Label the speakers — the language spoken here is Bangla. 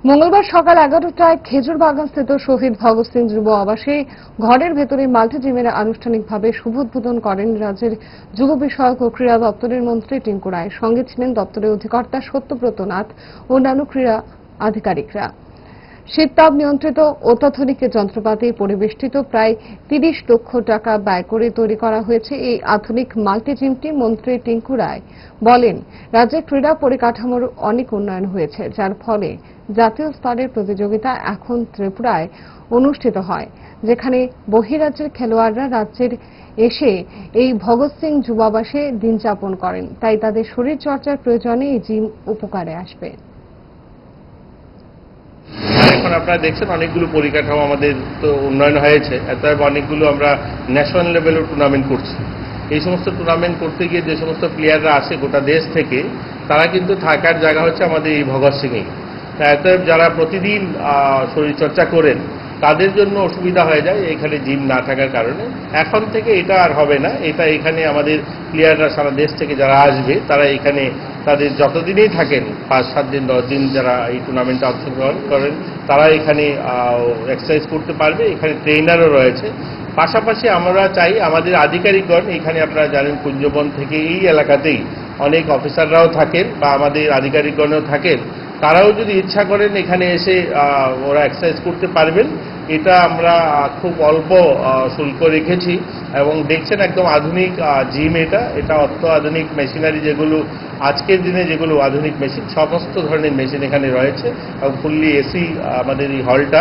Speaker 1: মঙ্গলবার সকাল 11টায় খেজুরবাগানস্থিত শহীদ ভগৎ সিং যুব আবাসে ঘরের ভেতরে মাল্টি জিমের আনুষ্ঠানিকভাবে শুভোদ্বোধন করেন রাজ্যের যুব বিষয়ক ও ক্রীড়া দপ্তরের মন্ত্রী টিঙ্কু রায়। সঙ্গে ছিলেন দপ্তরের অধিকর্তা সত্যব্রত নাথ ও অন্যান্য ক্রীড়া আধিকারিকরা। শীততাপ নিয়ন্ত্রিত অত্যাধুনিক যন্ত্রপাতি পরিবেষ্টিত প্রায় ৩০ লক্ষ টাকা ব্যয় করে তৈরি করা হয়েছে এই আধুনিক মাল্টি জিমটি। মন্ত্রী টিঙ্কু রায় বলেন, রাজ্যের ক্রীড়া পরিকাঠামোর অনেক উন্নয়ন হয়েছে, যার ফলে জাতীয় স্তরের প্রতিযোগিতা এখন ত্রিপুরায় অনুষ্ঠিত হয়, যেখানে বহিরাজ্যের খেলোয়াড়রা রাজ্যের এসে এই ভগৎ সিং যুবাবাসে দিন যাপন করেন। তাই তাদের শরীরচর্চার প্রয়োজনে এই জিম উপকারে আসবে।
Speaker 2: এখন আপনারা দেখছেন অনেকগুলো পরিকাঠামো আমাদের তো উন্নয়ন হয়েছে, এতএব অনেকগুলো আমরা ন্যাশনাল লেভেলের টুর্নামেন্ট করছি। এই সমস্ত টুর্নামেন্ট করতে গিয়ে যে সমস্ত প্লেয়াররা আসে গোটা দেশ থেকে, তারা কিন্তু থাকার জায়গা হচ্ছে আমাদের এই ভগৎ সিংয়ে। এতএব যারা প্রতিদিন শরীরচর্চা করেন তাদের জন্য অসুবিধা হয়ে যায় এখানে জিম না থাকার কারণে। এখন থেকে এটা আর হবে না, এটা এখানে আমাদের প্লেয়াররা সারা দেশ থেকে যারা আসবে তারা এখানে তাদের যতদিনই থাকেন 5-7 দিন 10 দিন যারা এই টুর্নামেন্টে অংশগ্রহণ করেন তারা এখানে এক্সারসাইজ করতে পারবে। এখানে ট্রেনারও রয়েছে। পাশাপাশি আমরা চাই আমাদের আধিকারিকগণ, এখানে আপনারা জানেন কুঞ্জবন থেকে এই এলাকাতেই অনেক অফিসাররাও থাকেন বা আমাদের আধিকারিকগণও থাকেন, তারাও যদি ইচ্ছা করেন এখানে এসে ওরা এক্সারসাইজ করতে পারবেন। এটা আমরা খুব অল্প শুল্ক রেখেছি এবং দেখছেন একদম আধুনিক জিম। এটা অত্যাধুনিক মেশিনারি, যেগুলো আজকের দিনে যেগুলো আধুনিক মেশিন, সমস্ত ধরনের মেশিন এখানে রয়েছে এবং ফুললি এসি আমাদের এই হলটা।